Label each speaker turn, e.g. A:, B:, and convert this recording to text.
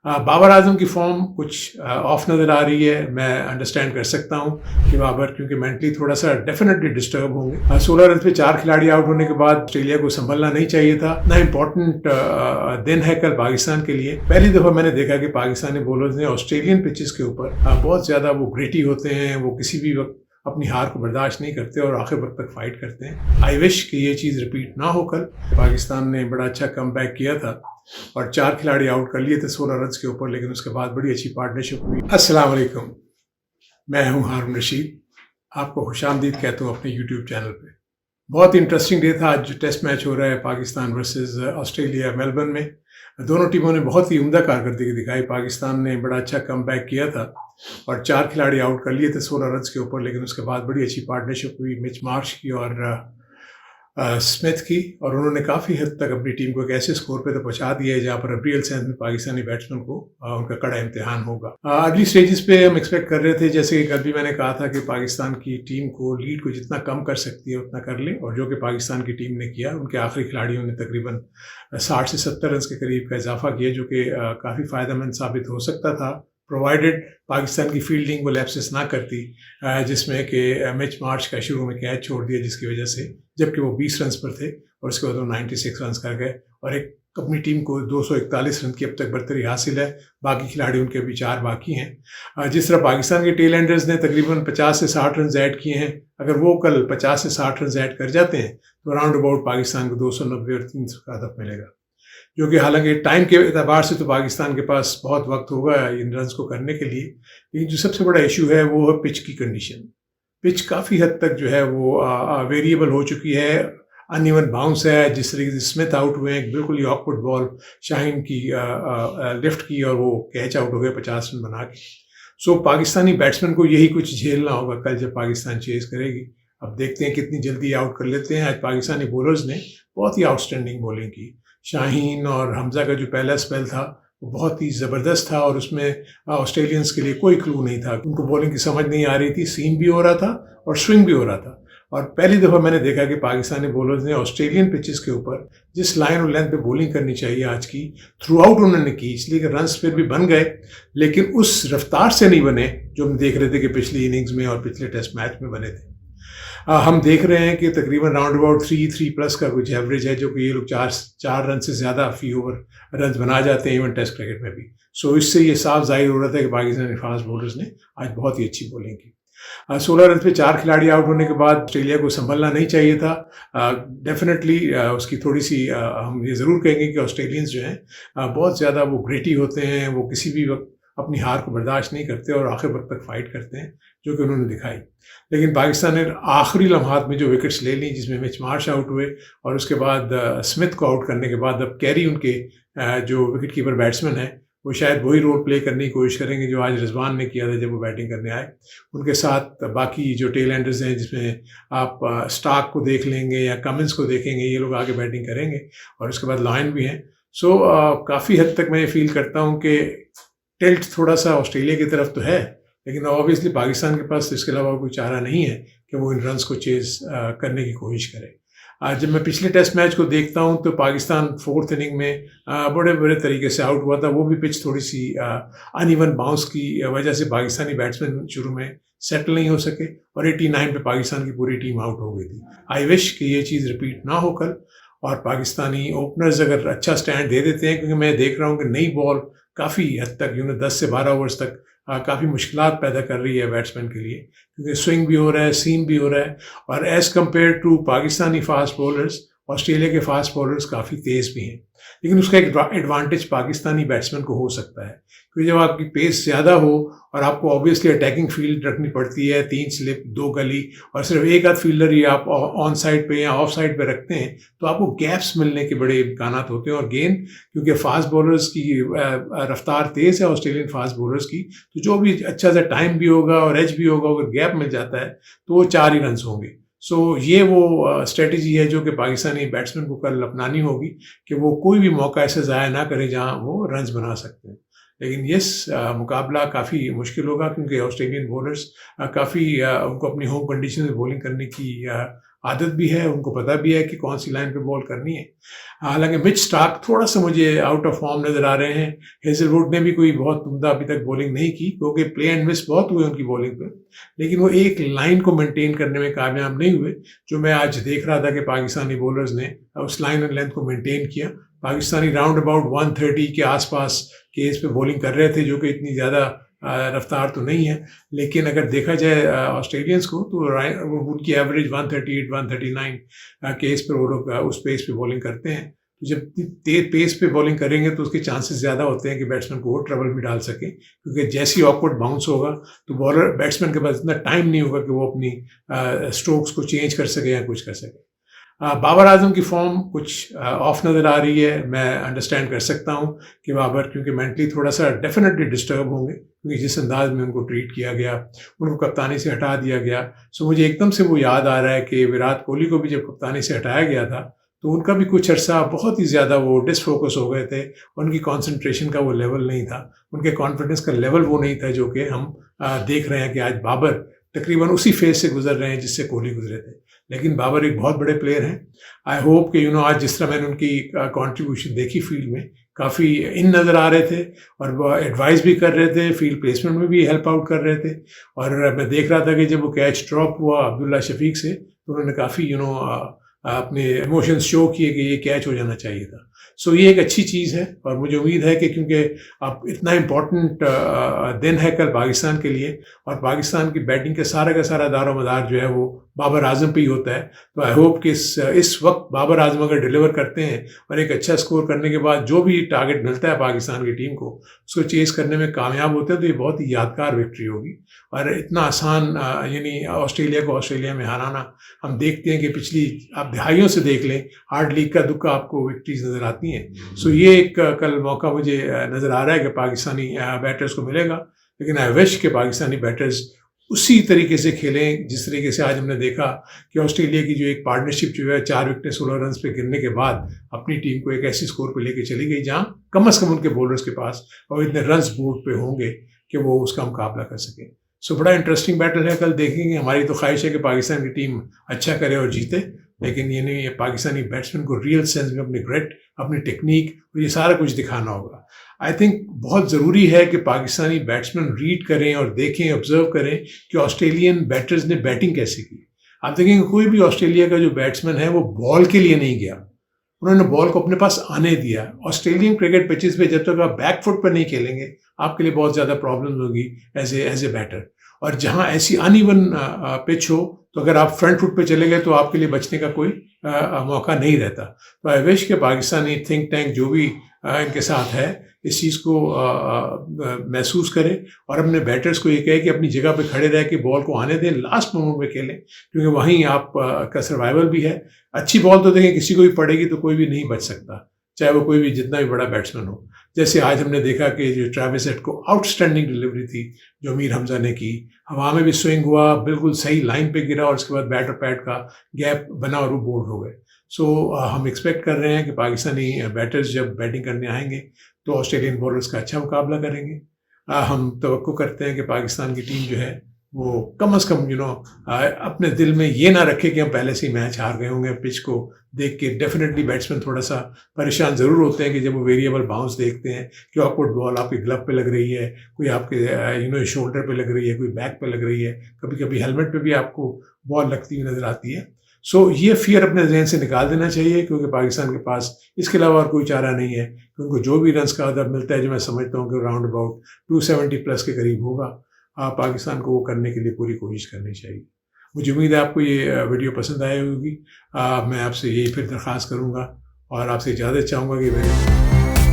A: बाबर आजम की फॉर्म कुछ ऑफ नज़र आ रही है। मैं अंडरस्टैंड कर सकता हूँ कि बाबर क्योंकि मेंटली थोड़ा सा डेफिनेटली डिस्टर्ब होंगे। 16 रन पे 4 खिलाड़ी आउट होने के बाद ऑस्ट्रेलिया को संभलना नहीं चाहिए था। ना इम्पोर्टेंट दिन है कल पाकिस्तान के लिए। पहली दफ़ा मैंने देखा कि पाकिस्तानी बॉलर्स ने ऑस्ट्रेलियन पिचेस के ऊपर बहुत ज़्यादा वो ग्रिटी होते हैं, वो किसी भी वक्त अपनी हार को बर्दाश्त नहीं करते और आखिर वक्त तक फाइट करते हैं। आई विश कि ये चीज़ रिपीट ना हो कल। पाकिस्तान ने बड़ा अच्छा कम बैक किया था और 4 खिलाड़ी आउट कर लिए थे 16 रन के ऊपर, लेकिन उसके बाद बड़ी अच्छी पार्टनरशिप हुई। अस्सलाम वालेकुम, मैं हूं हारून रशीद, आपको खुशामदीद कहता हूं अपने यूट्यूब चैनल पे। बहुत इंटरेस्टिंग डे था। आज जो टेस्ट मैच हो रहा है पाकिस्तान वर्सेस ऑस्ट्रेलिया मेलबर्न में, दोनों टीमों ने बहुत ही उम्दा कारकर्दगी दिखाई। पाकिस्तान ने बड़ा अच्छा कम बैक किया था और 4 खिलाड़ी आउट कर लिए थे 16 रन के ऊपर, लेकिन उसके बाद बड़ी अच्छी पार्टनरशिप हुई मिच मार्श की और स्मिथ की, और उन्होंने काफ़ी हद तक अपनी टीम को एक ऐसे स्कोर पे तो पहुंचा दिया है जहां पर अब रियल सेंस में पाकिस्तानी बैट्समैन को उनका कड़ा इम्तिहान होगा। अगली स्टेजेस पे हम एक्सपेक्ट कर रहे थे, जैसे कि कल भी मैंने कहा था कि पाकिस्तान की टीम को लीड को जितना कम कर सकती है उतना कर ले, और जो कि पाकिस्तान की टीम ने किया। उनके आखिरी खिलाड़ियों ने तकरीबन 60 से 70 रन के करीब का इजाफा किया, जो कि काफ़ी फ़ायदेमंद साबित हो सकता था, प्रोवाइडेड पाकिस्तान की फील्डिंग वो लैप्सेस ना करती, जिसमें कि मिच मार्च का शुरू में कैच छोड़ दिया जिसकी वजह से, जबकि वो 20 रन पर थे और उसके बाद वो 96 रन कर गए और एक अपनी टीम को 241 रन की अब तक बरतरी हासिल है। बाकी खिलाड़ी उनके अभी 4 बाकी हैं। जिस तरह पाकिस्तान के टेल एंडर्स ने तकरीबन 50 से 60 रन ऐड किए हैं, अगर वो कल 50 से 60 रन ऐड कर जाते हैं तो अराउंड अबाउट पाकिस्तान को 290 और 300 का हदफ मिलेगा, जो कि हालांकि टाइम के एतबार से तो पाकिस्तान के पास बहुत वक्त होगा इन रन्स को करने के लिए। लेकिन जो सबसे बड़ा इशू है वो है पिच की कंडीशन। पिच काफ़ी हद तक जो है वो वेरिएबल हो चुकी है, अनइवन बाउंस है। जिस तरीके से स्मिथ आउट हुए हैं, बिल्कुल ही ऑकवर्ड बॉल शाहीन की लिफ्ट की और वो कैच आउट हो गए 50 रन बना के। सो पाकिस्तानी बैट्समैन को यही कुछ झेलना होगा कल जब पाकिस्तान चेज करेगी। अब देखते हैं कितनी जल्दी आउट कर लेते हैं। आज पाकिस्तानी बॉलर्स ने बहुत ही आउटस्टैंडिंग बॉलिंग की। शाहीन और हमजा का जो पहला स्पेल था वो बहुत ही ज़बरदस्त था और उसमें ऑस्ट्रेलियंस के लिए कोई क्लू नहीं था। उनको बॉलिंग की समझ नहीं आ रही थी, सीम भी हो रहा था और स्विंग भी हो रहा था। और पहली दफ़ा मैंने देखा कि पाकिस्तानी बॉलर्स ने ऑस्ट्रेलियन पिचेस के ऊपर जिस लाइन और लेंथ पे बॉलिंग करनी चाहिए आज की, थ्रू आउट उन्होंने की। इसलिए कि रन्स फिर भी बन गए, लेकिन उस रफ्तार से नहीं बने जो हम देख रहे थे कि पिछली इनिंग्स में और पिछले टेस्ट मैच में बने थे। हम देख रहे हैं कि तकरीबन राउंड अबाउट 3+ का कुछ एवरेज है, जो कि ये लोग 4 रन से ज़्यादा फी ओवर रन बना जाते हैं इवन टेस्ट क्रिकेट में भी। सो इससे ये साफ जाहिर हो रहा था कि पाकिस्तानी फास्ट बॉलर्स ने आज बहुत ही अच्छी बॉलिंग की। 16 रन पे 4 खिलाड़ी आउट होने के बाद ऑस्ट्रेलिया को संभलना नहीं चाहिए था। डेफिनेटली उसकी थोड़ी सी हम ये ज़रूर कहेंगे कि ऑस्ट्रेलियंस जो हैं बहुत ज़्यादा वो ग्रिटी होते हैं, वो किसी भी वक्त अपनी हार को बर्दाश्त नहीं करते और आखिर वक्त तक फाइट करते हैं, जो कि उन्होंने दिखाई। लेकिन पाकिस्तान ने आखिरी लम्हात में जो विकेट्स ले ली, जिसमें मिच मार्श आउट हुए और उसके बाद स्मिथ को आउट करने के बाद अब कैरी उनके जो विकेट कीपर बैट्समैन है वो शायद वही रोल प्ले करने की कोशिश करेंगे जो आज रिजवान ने किया था जब वो बैटिंग करने आए। उनके साथ बाकी जो टेल एंडर्स हैं, जिसमें आप स्टार्क को देख लेंगे या कमिंस को देखेंगे, ये लोग आगे बैटिंग करेंगे और उसके बाद लायन भी हैं। सो काफ़ी हद तक मैं फील करता हूँ कि टिल्ट थोड़ा सा ऑस्ट्रेलिया की तरफ तो है, लेकिन ऑब्वियसली पाकिस्तान के पास इसके अलावा कोई चारा नहीं है कि वो इन रन्स को चेज करने की कोशिश करे। जब मैं पिछले टेस्ट मैच को देखता हूं तो पाकिस्तान 4th इनिंग में बड़े बड़े तरीके से आउट हुआ था। वो भी पिच थोड़ी सी अनइवन बाउंस की वजह से पाकिस्तानी बैट्समैन शुरू में सेटल नहीं हो सके और 89 पे पाकिस्तान की पूरी टीम आउट हो गई थी। आई विश कि ये चीज़ रिपीट ना हो कल और पाकिस्तानी ओपनर्स अगर अच्छा स्टैंड दे देते हैं, क्योंकि मैं देख रहा हूँ कि नई बॉल काफ़ी हद तक 10 से 12 ओवर्स तक काफ़ी मुश्किलात पैदा कर रही है बैट्समैन के लिए, क्योंकि स्विंग भी हो रहा है, सीम भी हो रहा है और as compare to Pakistani fast bowlers Australia के फास्ट बॉलर्स काफ़ी तेज़ भी हैं। लेकिन उसका एक एडवांटेज पाकिस्तानी बैट्समैन को हो सकता है, क्योंकि जब आपकी पेस ज़्यादा हो और आपको ऑब्वियसली अटैकिंग फील्ड रखनी पड़ती है, 3 स्लिप 2 गली और सिर्फ एक आध फील्डर ही आप ऑन साइड पे या ऑफ साइड पे रखते हैं, तो आपको गैप्स मिलने के बड़े इम्कान होते हैं। और गेंद क्योंकि फास्ट बॉलर्स की रफ्तार तेज़ है ऑस्ट्रेलियन फास्ट बॉलर्स की, तो जो भी अच्छा सा टाइम भी होगा और एज भी होगा, अगर गैप मिल जाता है तो वो 4 ही रन होंगे। सो ये वो स्ट्रेटजी है जो कि पाकिस्तानी बैट्समैन को कल अपनानी होगी कि वो कोई भी मौका ऐसा ज़ाया ना करे जहां वो रन्स बना सकते हैं। लेकिन यस, मुकाबला काफ़ी मुश्किल होगा, क्योंकि ऑस्ट्रेलियन बॉलर्स काफ़ी उनको अपनी होम कंडीशन में बॉलिंग करने की आदत भी है, उनको पता भी है कि कौन सी लाइन पे बॉल करनी है। हालांकि मिच स्टार्क थोड़ा सा मुझे आउट ऑफ फॉर्म नज़र आ रहे हैं। हेजलवुड ने भी कोई बहुत उम्दा अभी तक बॉलिंग नहीं की, क्योंकि प्ले एंड मिस बहुत हुए उनकी बॉलिंग पे, लेकिन वो एक लाइन को मेंटेन करने में कामयाब नहीं हुए। जो मैं आज देख रहा था कि पाकिस्तानी बॉलर्स ने उस लाइन एंड लेंथ को मेंटेन किया। पाकिस्तानी राउंड अबाउट 130 के आसपास के इस पे बॉलिंग कर रहे थे, जो कि इतनी ज़्यादा रफ्तार तो नहीं है, लेकिन अगर देखा जाए ऑस्ट्रेलियंस को तो उनकी एवरेज 138 139 के इस पर वो लोग उस पेस पे बॉलिंग करते हैं। तो जब तेज पेस पे बॉलिंग करेंगे तो उसके चांसेस ज़्यादा होते हैं कि बैट्समैन को वो ट्रबल में डाल सके, क्योंकि जैसी ऑकवर्ड बाउंस होगा तो बैट्समैन के पास इतना टाइम नहीं होगा कि वो अपनी स्ट्रोक्स को चेंज कर सके या कुछ कर सके। बाबर आजम की फॉर्म कुछ ऑफ नज़र आ रही है। मैं अंडरस्टैंड कर सकता हूँ कि बाबर क्योंकि मेंटली थोड़ा सा डेफिनेटली डिस्टर्ब होंगे, क्योंकि जिस अंदाज में उनको ट्रीट किया गया, उनको कप्तानी से हटा दिया गया। सो मुझे एकदम से वो याद आ रहा है कि विराट कोहली को भी जब कप्तानी से हटाया गया था तो उनका भी कुछ अर्सा बहुत ही ज़्यादा वो डिसफोकस हो गए थे। उनकी कंसंट्रेशन का वो लेवल नहीं था, उनके कॉन्फिडेंस का लेवल वो नहीं था जो कि हम देख रहे हैं कि आज बाबर तकरीबन उसी फेज से गुजर रहे हैं जिससे कोहली गुजरे थे। लेकिन बाबर एक बहुत बड़े प्लेयर हैं। आई होप कि आज जिस तरह मैंने उनकी कंट्रीब्यूशन देखी फील्ड में, काफ़ी इन नज़र आ रहे थे और वो एडवाइस भी कर रहे थे, फील्ड प्लेसमेंट में भी हेल्प आउट कर रहे थे। और मैं देख रहा था कि जब वो कैच ड्रॉप हुआ अब्दुल्ला शफीक से तो उन्होंने काफ़ी अपने इमोशंस शो किए कि ये कैच हो जाना चाहिए था। सो ये एक अच्छी चीज़ है और मुझे उम्मीद है कि क्योंकि अब इतना इम्पोर्टेंट दिन है कल पाकिस्तान के लिए और पाकिस्तान की बैटिंग के सारा का सारा दारोमदार जो है वो बाबर आजम पे ही होता है, तो आई होप कि इस वक्त बाबर आजम अगर डिलीवर करते हैं और एक अच्छा स्कोर करने के बाद जो भी टारगेट मिलता है पाकिस्तान की टीम को उसको चेस करने में कामयाब होते हैं तो ये बहुत ही यादगार विक्ट्री होगी। और इतना आसान यानी ऑस्ट्रेलिया को ऑस्ट्रेलिया में हराना, हम देखते हैं कि पिछली आप दहाइयों से देख लें हार्डली इक्का दुक्का आपको विक्ट्रीज नज़र आती हैं। सो ये एक कल मौका मुझे नज़र आ रहा है कि पाकिस्तानी बैटर्स को मिलेगा, लेकिन आई विश के पाकिस्तानी बैटर्स उसी तरीके से खेलें जिस तरीके से आज हमने देखा कि ऑस्ट्रेलिया की जो एक पार्टनरशिप जो है 4 विकेट 16 रन पे गिरने के बाद अपनी टीम को एक ऐसी स्कोर पे लेके चली गई जहां कम से कम उनके बॉलर्स के पास और इतने रन्स बोर्ड पे होंगे कि वो उसका मुकाबला कर सकें। सो बड़ा इंटरेस्टिंग बैटल है, कल देखेंगे। हमारी तो ख्वाहिश है कि पाकिस्तान की टीम अच्छा करे और जीते, लेकिन ये नहीं, पाकिस्तानी बैट्समैन को रियल सेंस में अपनी ग्रिट, अपनी टेक्निक और ये सारा कुछ दिखाना होगा। आई थिंक बहुत ज़रूरी है कि पाकिस्तानी बैट्समैन रीड करें और देखें, ऑब्जर्व करें कि ऑस्ट्रेलियन बैटर्स ने बैटिंग कैसे की। आप देखेंगे कोई भी ऑस्ट्रेलिया का जो बैट्समैन है वो बॉल के लिए नहीं गया, उन्होंने बॉल को अपने पास आने दिया। ऑस्ट्रेलियन क्रिकेट पिचेस पे जब तक आप बैक फुट पर नहीं खेलेंगे आपके लिए बहुत ज़्यादा प्रॉब्लम होगी एज ए बैटर। और जहाँ ऐसी अनइवन पिच हो तो अगर आप फ्रंट फुट पे चले गए तो आपके लिए बचने का कोई मौका नहीं रहता। तो आई विश के पाकिस्तानी थिंक टैंक जो भी इनके साथ है इस चीज़ को महसूस करें और अपने बैटर्स को ये कहे कि अपनी जगह पे खड़े रह के बॉल को आने दें, लास्ट मोमेंट में खेलें, क्योंकि वहीं आप का सर्वाइवल भी है। अच्छी बॉल तो देखें किसी को भी पड़ेगी तो कोई भी नहीं बच सकता, चाहे वो कोई भी जितना भी बड़ा बैट्समैन हो। जैसे आज हमने देखा कि जो ट्रेविस हेड को आउटस्टैंडिंग डिलीवरी थी जो मीर हमजा ने की, हवा में भी स्विंग हुआ, बिल्कुल सही लाइन पे गिरा और उसके बाद बैट और पैड का गैप बना और वो बोल्ड हो गए। सो हम एक्सपेक्ट कर रहे हैं कि पाकिस्तानी बैटर्स जब बैटिंग करने आएंगे तो ऑस्ट्रेलियन बॉलर्स का अच्छा मुकाबला करेंगे। हम तवक्को करते हैं कि पाकिस्तान की टीम जो है वो कम से कम अपने दिल में ये ना रखे कि हम पहले से ही मैच हार गए होंगे। पिच को देख के डेफिनेटली बैट्समैन थोड़ा सा परेशान ज़रूर होते हैं कि जब वो वेरिएबल बाउंस देखते हैं कि ऑकवर्ड बॉल आपके ग्लव पे लग रही है, कोई आपके शोल्डर पे लग रही है, कोई बैक पे लग रही है, कभी कभी हेलमेट पे भी आपको बॉल लगती हुई नज़र आती है। सो ये फियर अपने जहन से निकाल देना चाहिए, क्योंकि पाकिस्तान के पास इसके अलावा और कोई चारा नहीं है। उनको जो भी रन्स का अदब मिलता है, जो मैं समझता हूँ कि राउंड अबाउट 270 प्लस के करीब होगा, पाकिस्तान को वो करने के लिए पूरी कोशिश करनी चाहिए। मुझे उम्मीद है आपको ये वीडियो पसंद आई होगी। मैं आपसे यही फिर दरख्वास्त करूँगा और आपसे इजाज़त चाहूँगा कि मेरे